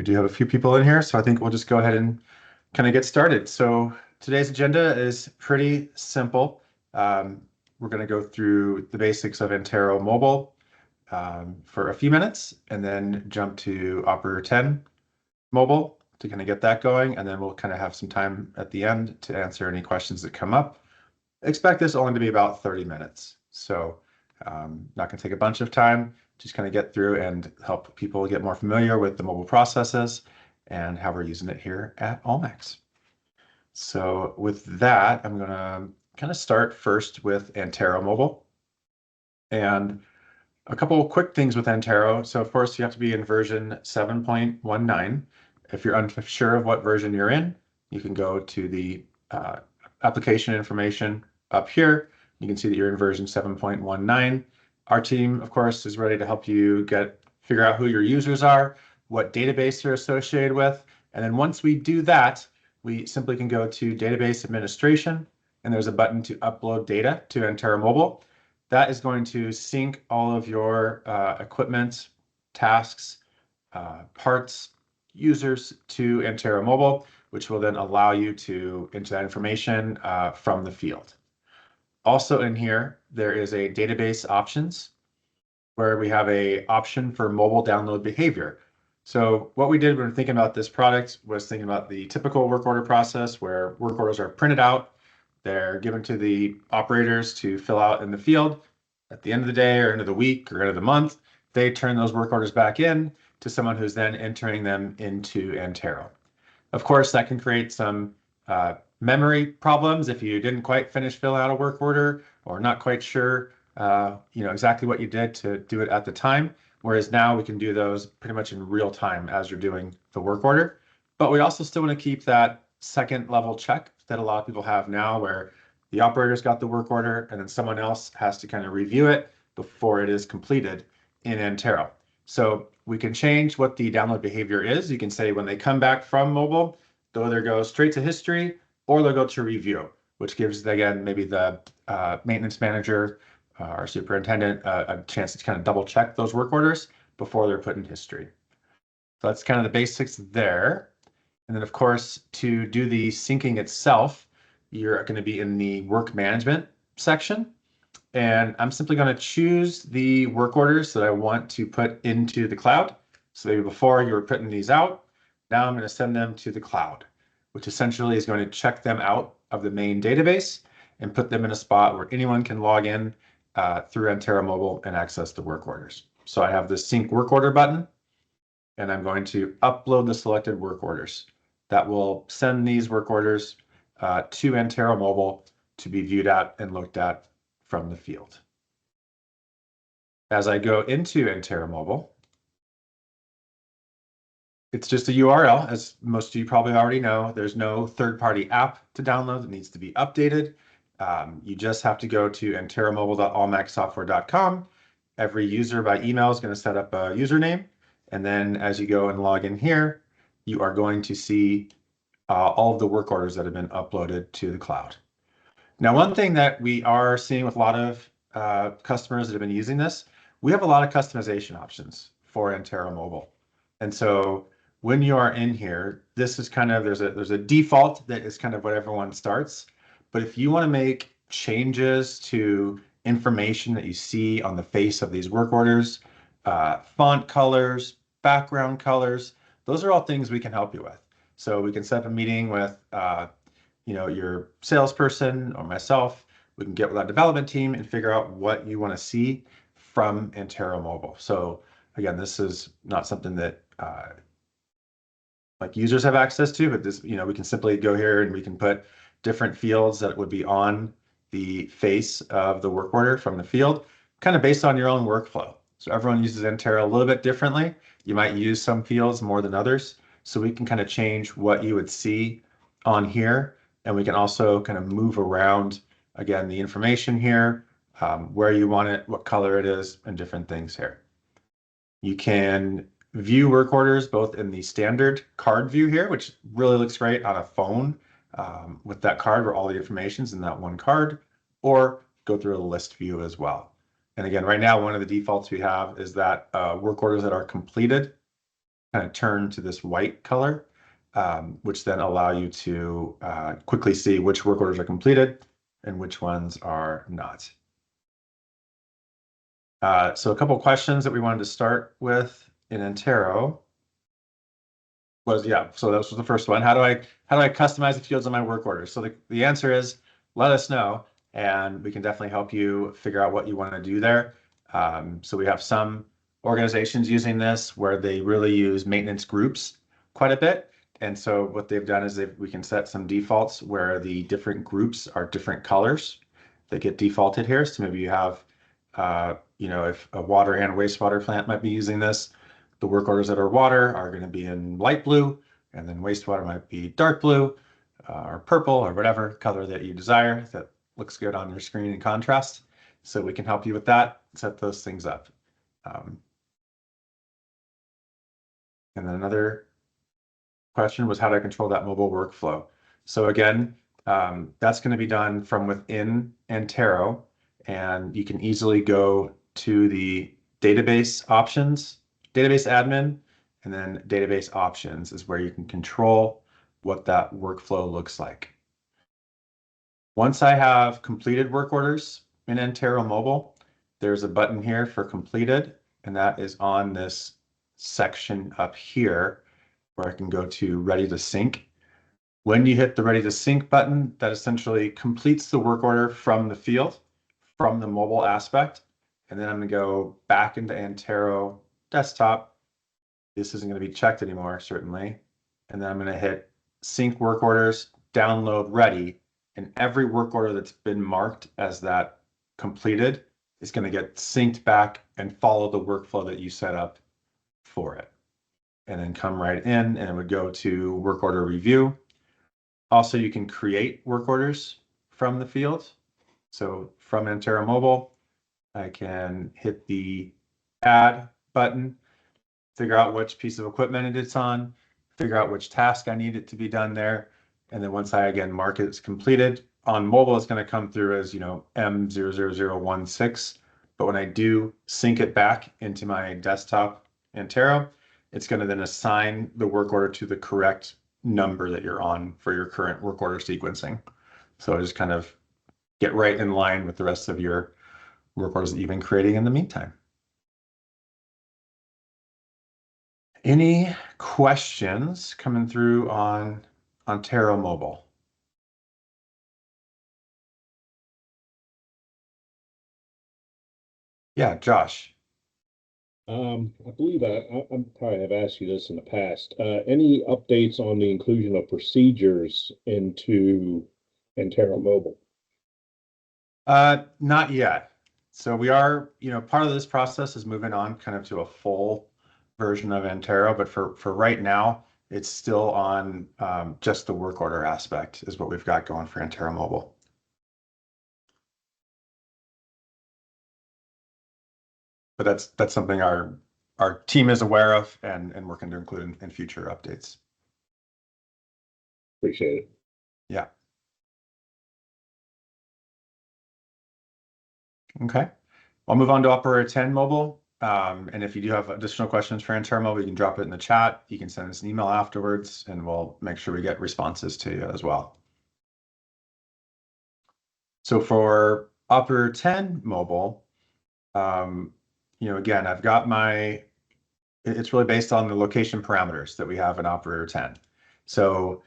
We do have a few people in here, so I think we'll just go ahead and kind of get started. So today's agenda is pretty simple. We're going to go through the basics of Antero Mobile for a few minutes, and then jump to Operator 10 Mobile to kind of get that going, and then we'll kind of have some time at the end to answer any questions that come up. Expect this only to be about 30 minutes, so not going to take a bunch of time. Just kind of get through and help people get more familiar with the mobile processes and how we're using it here at AllMax. So with that, I'm going to kind of start first with Antero Mobile. And a couple of quick things with Antero. So of course, you have to be in version 7.19. If you're unsure of what version you're in, you can go to the application information up here. You can see that you're in version 7.19. Our team, of course, is ready to help you figure out who your users are, what database they're associated with. And then once we do that, we simply can go to database administration, and there's a button to upload data to Antero Mobile. That is going to sync all of your equipment, tasks, parts, users to Antero Mobile, which will then allow you to enter that information from the field. Also in here, there is a database options where we have a option for mobile download behavior. So what we did when thinking about this product was thinking about the typical work order process where work orders are printed out, they're given to the operators to fill out in the field. At the end of the day or end of the week or end of the month, they turn those work orders back in to someone who's then entering them into Antero. Of course, that can create some memory problems if you didn't quite finish filling out a work order or not quite sure exactly what you did to do it at the time. Whereas now we can do those pretty much in real time as you're doing the work order. But we also still want to keep that second level check that a lot of people have now where the operator's got the work order and then someone else has to kind of review it before it is completed in Antero. So we can change what the download behavior is. You can say when they come back from mobile, they'll either go straight to history or they'll go to review, which gives, again, maybe the maintenance manager or superintendent a chance to kind of double check those work orders before they're put in history. So that's kind of the basics there. And then, of course, to do the syncing itself, you're going to be in the work management section. And I'm simply going to choose the work orders that I want to put into the cloud. So maybe before you were putting these out, now I'm going to send them to the cloud, which essentially is going to check them out of the main database and put them in a spot where anyone can log in through Antero Mobile and access the work orders. So I have the sync work order button, and I'm going to upload the selected work orders. That will send these work orders to Antero Mobile to be viewed at and looked at from the field. As I go into Antero Mobile, it's just a URL, as most of you probably already know. There's no third-party app to download that needs to be updated. You just have to go to anteromobile.allmaxsoftware.com. Every user by email is going to set up a username. And then as you go and log in here, you are going to see all of the work orders that have been uploaded to the cloud. Now, one thing that we are seeing with a lot of customers that have been using this, we have a lot of customization options for Antero Mobile. And so when you are in here, this is kind of, there's a default that is kind of what everyone starts. But if you want to make changes to information that you see on the face of these work orders, font colors, background colors, those are all things we can help you with. So we can set up a meeting with your salesperson or myself. We can get with our development team and figure out what you want to see from Antero Mobile. So again, this is not something that like users have access to, but this, we can simply go here and we can put different fields that would be on the face of the work order from the field, kind of based on your own workflow. So everyone uses Antero a little bit differently. You might use some fields more than others. So we can kind of change what you would see on here. And we can also kind of move around, again, the information here, where you want it, what color it is, and different things here. You can view work orders both in the standard card view here, which really looks great on a phone with that card where all the information is in that one card, or go through a list view as well. And again, right now, one of the defaults we have is that work orders that are completed kind of turn to this white color, which then allow you to quickly see which work orders are completed and which ones are not. So a couple of questions that we wanted to start with in Antero was, so that was the first one. How do I customize the fields on my work orders? So the answer is let us know, and we can definitely help you figure out what you want to do there. So we have some organizations using this where they really use maintenance groups quite a bit. And so what they've done is we can set some defaults where the different groups are different colors that get defaulted here. So maybe you have, if a water and wastewater plant might be using this, the work orders that are water are going to be in light blue, and then wastewater might be dark blue or purple or whatever color that you desire that looks good on your screen in contrast. So we can help you with that, set those things up. And then another question was how to control that mobile workflow. So again, that's going to be done from within Antero, and you can easily go to the database options, database admin, and then database options is where you can control what that workflow looks like. Once I have completed work orders in Antero Mobile, there's a button here for completed, and that is on this section up here where I can go to ready to sync. When you hit the ready to sync button, that essentially completes the work order from the field, from the mobile aspect. And then I'm going to go back into Antero desktop. This isn't going to be checked anymore, certainly. And then I'm going to hit sync work orders, download ready. And every work order that's been marked as that completed is going to get synced back and follow the workflow that you set up for it. And then come right in, and it would go to work order review. Also, you can create work orders from the field. So from Antero Mobile, I can hit the add button, figure out which piece of equipment it's on, figure out which task I need it to be done there. And then once I again mark it as completed, on mobile, it's going to come through as, M00016. But when I do sync it back into my desktop Antero, it's going to then assign the work order to the correct number that you're on for your current work order sequencing. So just kind of get right in line with the rest of your work orders that you've been creating in the meantime. Any questions coming through on Antero Mobile? Yeah, Josh. I believe I'm probably have asked you this in the past. Any updates on the inclusion of procedures into Antero Mobile? Not yet. So we are, part of this process is moving on kind of to a full version of Antero, but for right now, it's still on just the work order aspect is what we've got going for Antero Mobile. But that's something our team is aware of and working to include in future updates. Appreciate it. Yeah. Okay. I'll move on to Operator 10 Mobile. And if you do have additional questions for Antero Mobile, you can drop it in the chat. You can send us an email afterwards, and we'll make sure we get responses to you as well. So for Operator 10 Mobile, again, I've got it's really based on the location parameters that we have in Operator 10. So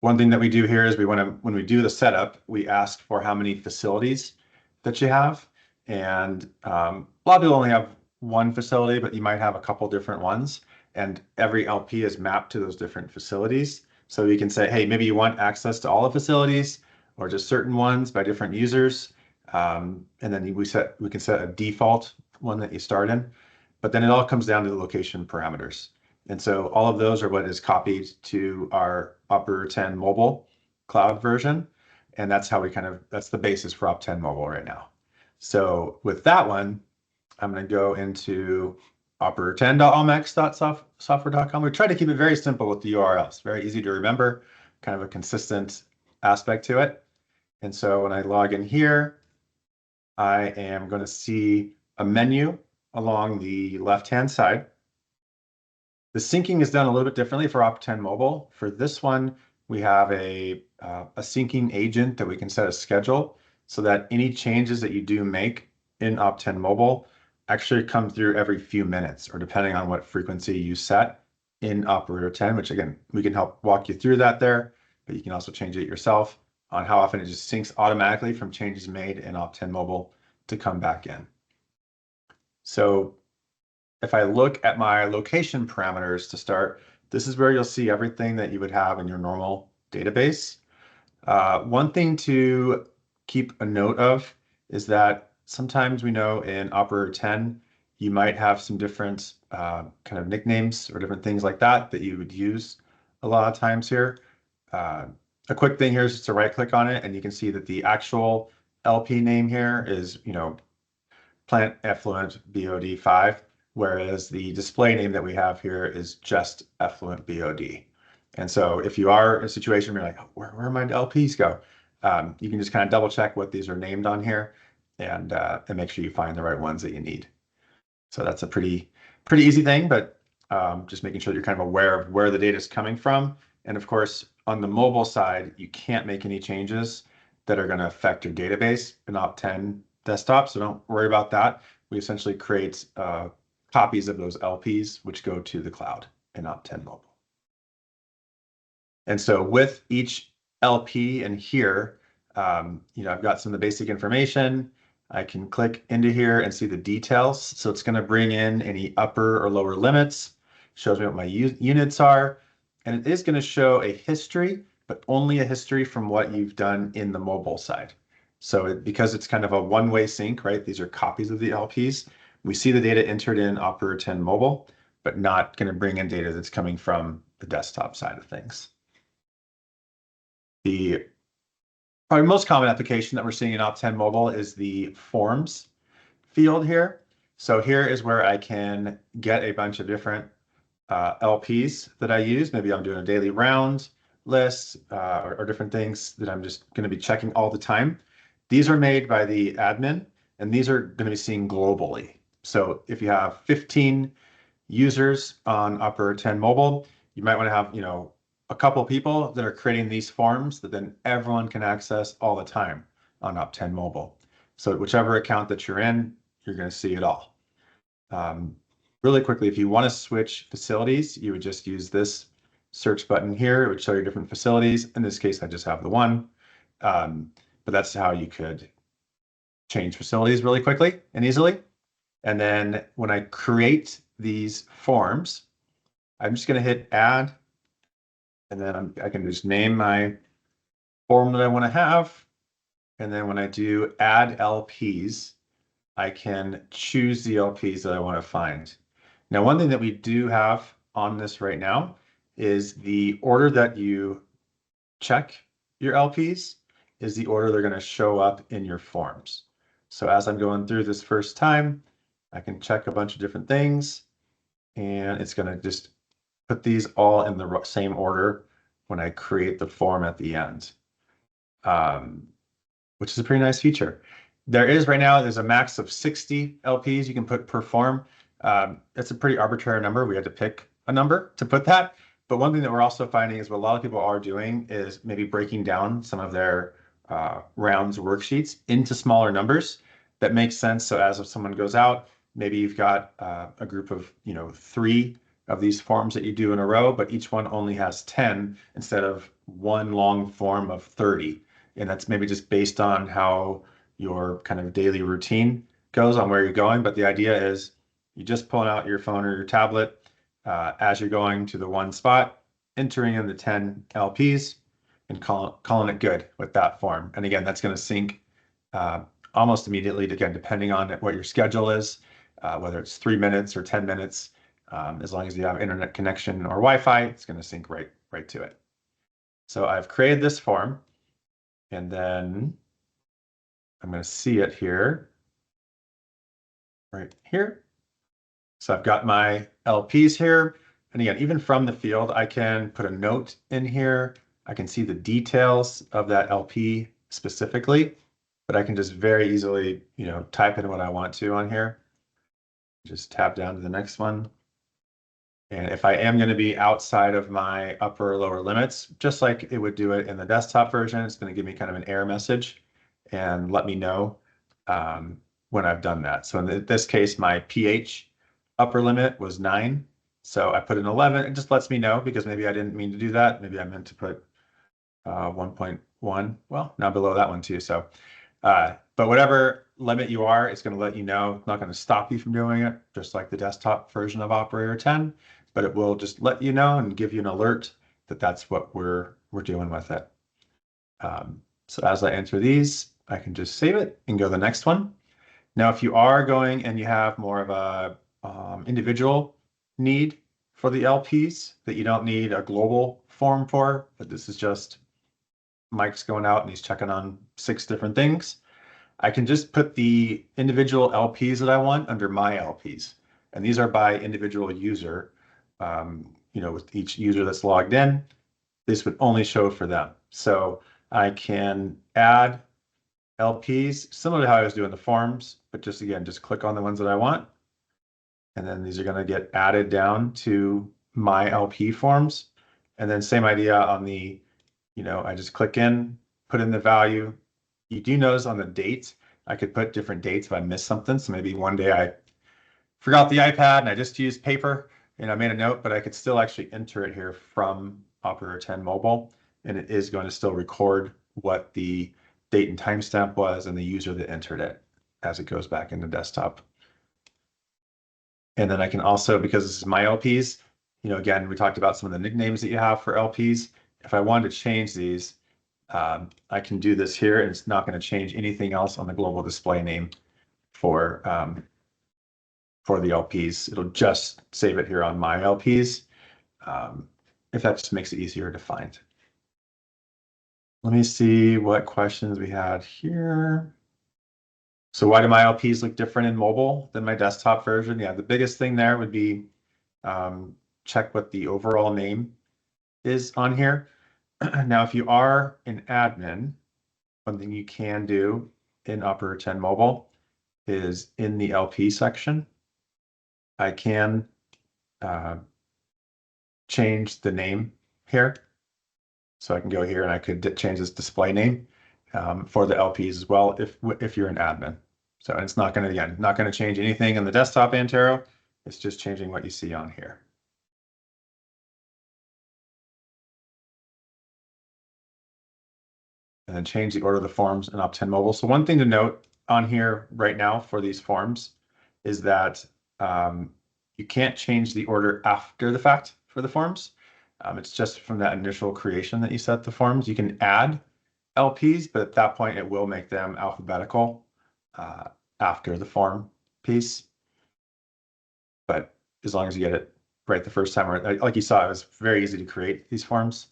one thing that we do here is when we do the setup, we ask for how many facilities that you have. And a lot of people only have one facility, but you might have a couple different ones. And every LP is mapped to those different facilities. So you can say, hey, maybe you want access to all the facilities or just certain ones by different users. And then we can set a default one that you start in. But then it all comes down to the location parameters. And so all of those are what is copied to our Operator 10 Mobile cloud version. And that's how that's the basis for Op 10 Mobile right now. So with that one, I'm going to go into operator10.allmax.software.com. We try to keep it very simple with the URLs, very easy to remember, kind of a consistent aspect to it. And so when I log in here, I am going to see a menu along the left-hand side. The syncing is done a little bit differently for Op10 mobile. For this one, we have a syncing agent that we can set a schedule so that any changes that you do make in Op10 mobile actually come through every few minutes, or depending on what frequency you set in Operator 10, which again, we can help walk you through that there, but you can also change it yourself on how often it just syncs automatically from changes made in Op10 mobile to come back in. So if I look at my location parameters to start, this is where you'll see everything that you would have in your normal database. One thing to keep a note of is that sometimes we know in Operator 10, you might have some different kind of nicknames or different things like that that you would use a lot of times here. A quick thing here is just to right click on it and you can see that the actual LP name here is, Plant Effluent BOD5, whereas the display name that we have here is just Effluent BOD. And so if you are in a situation where you're like, where my LPs go? You can just kind of double check what these are named on here and make sure you find the right ones that you need. So that's a pretty easy thing, but just making sure that you're kind of aware of where the data is coming from. And of course, on the mobile side, you can't make any changes that are going to affect your database in Op10 desktop. So don't worry about that. We essentially create copies of those LPs, which go to the cloud in Op10 mobile. And so with each LP in here, I've got some of the basic information. I can click into here and see the details. So it's going to bring in any upper or lower limits, shows me what my units are, and it is going to show a history, but only a history from what you've done in the mobile side. So because it's kind of a one-way sync, right? These are copies of the LPs. We see the data entered in Operator 10 mobile, but not going to bring in data that's coming from the desktop side of things. The probably most common application that we're seeing in Op10 mobile is the forms field here. So here is where I can get a bunch of different LPs that I use. Maybe I'm doing a daily round list or different things that I'm just going to be checking all the time. These are made by the admin, and these are going to be seen globally. So if you have 15 users on Operator 10 mobile, you might want to have, a couple people that are creating these forms that then everyone can access all the time on Op10 mobile. So whichever account that you're in, you're going to see it all. Really quickly, if you want to switch facilities, you would just use this search button here. It would show you different facilities. In this case, I just have the one. But that's how you could change facilities really quickly and easily. And then when I create these forms, I'm just going to hit add. And then I can just name my form that I want to have. And then when I do add LPs, I can choose the LPs that I want to find. Now, one thing that we do have on this right now is the order that you check your LPs is the order they're going to show up in your forms. So as I'm going through this first time, I can check a bunch of different things, and it's going to just put these all in the same order when I create the form at the end, which is a pretty nice feature. There's a max of 60 LPs you can put per form. It's a pretty arbitrary number. We had to pick a number to put that. But one thing that we're also finding is what a lot of people are doing is maybe breaking down some of their rounds worksheets into smaller numbers. That makes sense. So as if someone goes out, maybe you've got a group of 3 of these forms that you do in a row, but each one only has 10 instead of one long form of 30. And that's maybe just based on how your kind of daily routine goes on where you're going. But the idea is you just pull out your phone or your tablet as you're going to the one spot, entering in the 10 LPs and calling it good with that form. And again, that's going to sync almost immediately, again, depending on what your schedule is, whether it's 3 minutes or 10 minutes. As long as you have internet connection or Wi-Fi, it's going to sync right to it. So I've created this form, and then I'm going to see it here, right here. So I've got my LPs here. And again, even from the field, I can put a note in here. I can see the details of that LP specifically, but I can just very easily, type in what I want to on here. Just tap down to the next one. And if I am going to be outside of my upper or lower limits, just like it would do it in the desktop version, it's going to give me kind of an error message and let me know when I've done that. So in this case, my pH upper limit was 9. So I put an 11. It just lets me know because maybe I didn't mean to do that. Maybe I meant to put 1.1. Well, now below that one too. So, but whatever limit you are, it's going to let you know. It's not going to stop you from doing it, just like the desktop version of Operator 10, but it will just let you know and give you an alert that that's what we're doing with it. So as I enter these, I can just save it and go to the next one. Now, if you are going and you have more of a individual need for the LPs that you don't need a global form for, but this is just Mike's going out and he's checking on 6 different things, I can just put the individual LPs that I want under my LPs. And these are by individual user. With each user that's logged in, this would only show for them. So I can add LPs similar to how I was doing the forms, but just again, just click on the ones that I want. And then these are going to get added down to my LP forms. And then same idea on the, I just click in, put in the value. You do notice on the date, I could put different dates if I missed something. So maybe one day I forgot the iPad and I just used paper and I made a note, but I could still actually enter it here from Operator 10 Mobile. And it is going to still record what the date and timestamp was and the user that entered it as it goes back into desktop. And then I can also, because this is my LPs, again, we talked about some of the nicknames that you have for LPs. If I wanted to change these, I can do this here, and it's not going to change anything else on the global display name for the LPs. It'll just save it here on my LPs, if that just makes it easier to find. Let me see what questions we had here. So why do my LPs look different in mobile than my desktop version? Yeah, the biggest thing there would be check what the overall name is on here. Now, if you are an admin, one thing you can do in Operator 10 Mobile is in the LP section, I can change the name here. So I can go here and I could change this display name for the LPs as well if you're an admin. So it's not going to, again, not going to change anything in the desktop Antero. It's just changing what you see on here. And then change the order of the forms in Op 10 Mobile. So one thing to note on here right now for these forms is that you can't change the order after the fact for the forms. It's just from that initial creation that you set the forms. You can add LPs, but at that point it will make them alphabetical after the form piece. But as long as you get it right the first time, or like you saw, it was very easy to create these forms.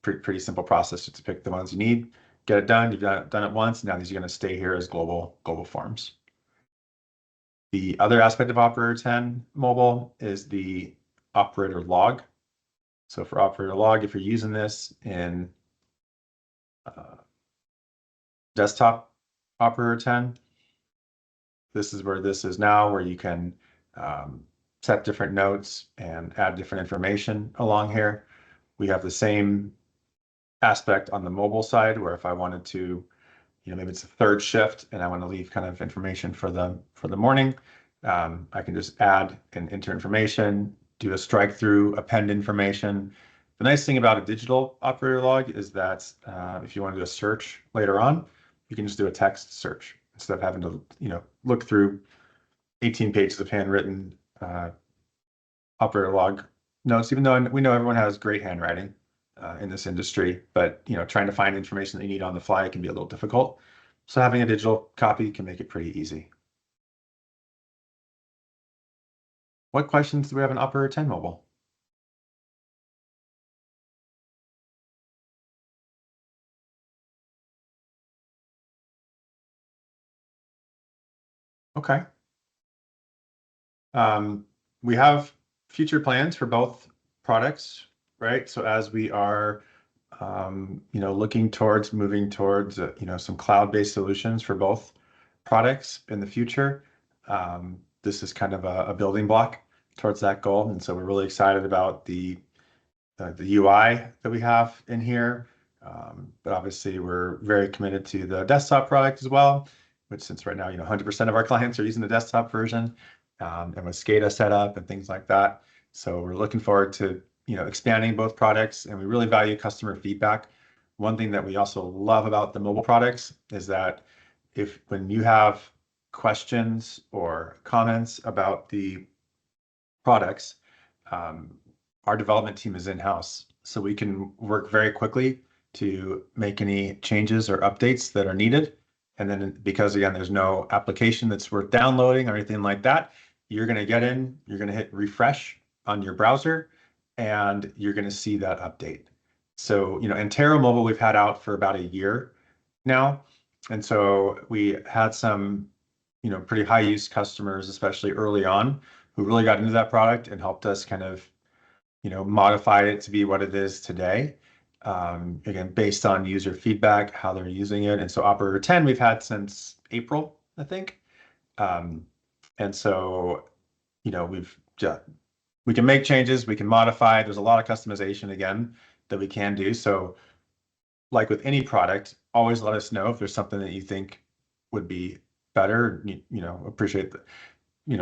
Pretty simple process just to pick the ones you need, get it done. You've done it once. Now these are going to stay here as global forms. The other aspect of Operator 10 Mobile is the operator log. So for operator log, if you're using this in desktop Operator 10, this is where this is now, where you can set different notes and add different information along here. We have the same aspect on the mobile side, where if I wanted to, maybe it's a third shift and I want to leave kind of information for the morning, I can just add and enter information, do a strike through, append information. The nice thing about a digital operator log is that if you want to do a search later on, you can just do a text search instead of having to, look through 18 pages of handwritten operator log notes, even though we know everyone has great handwriting in this industry, but trying to find information that you need on the fly can be a little difficult. So having a digital copy can make it pretty easy. What questions do we have in Operator 10 Mobile? Okay. We have future plans for both products, right? So as we are, looking towards moving towards, some cloud-based solutions for both products in the future, this is kind of a building block towards that goal. And so we're really excited about the UI that we have in here. But obviously, we're very committed to the desktop product as well, which since right now, 100% of our clients are using the desktop version, and with SCADA set up and things like that. So we're looking forward to, expanding both products, and we really value customer feedback. One thing that we also love about the mobile products is that when you have questions or comments about the products, um, our development team is in-house, so we can work very quickly to make any changes or updates that are needed. And then because again, there's no application that's worth downloading or anything like that, you're going to you're going to hit refresh on your browser, and you're going to see that update. So, Antero Mobile we've had out for about a year now. And so we had some, pretty high use customers, especially early on, who really got into that product and helped us kind of, modify it to be what it is today. Again, based on user feedback, how they're using it. And so Operator 10 we've had since April, I think. And so, we can make changes, we can modify. There's a lot of customization again that we can do. So like with any product, always let us know if there's something that you think would be better. Appreciate that.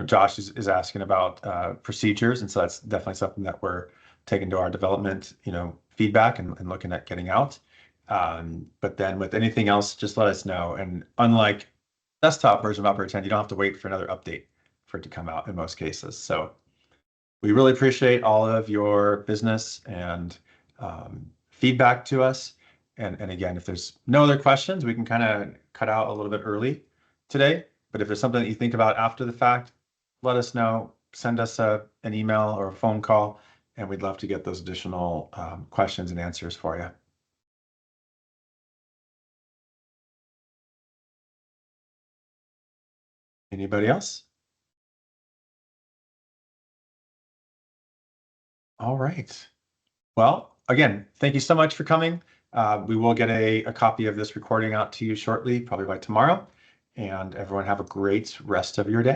Josh is asking about procedures, and so that's definitely something that we're taking to our development, feedback and looking at getting out. But then with anything else, just let us know. And unlike desktop version of Operator 10, you don't have to wait for another update for it to come out in most cases. So we really appreciate all of your business and feedback to us. And again, if there's no other questions, we can kind of cut out a little bit early today. But if there's something that you think about after the fact, let us know. Send us an email or a phone call, and we'd love to get those additional questions and answers for you. Anybody else? All right. Well, again, thank you so much for coming. We will get a copy of this recording out to you shortly, probably by tomorrow. And everyone have a great rest of your day.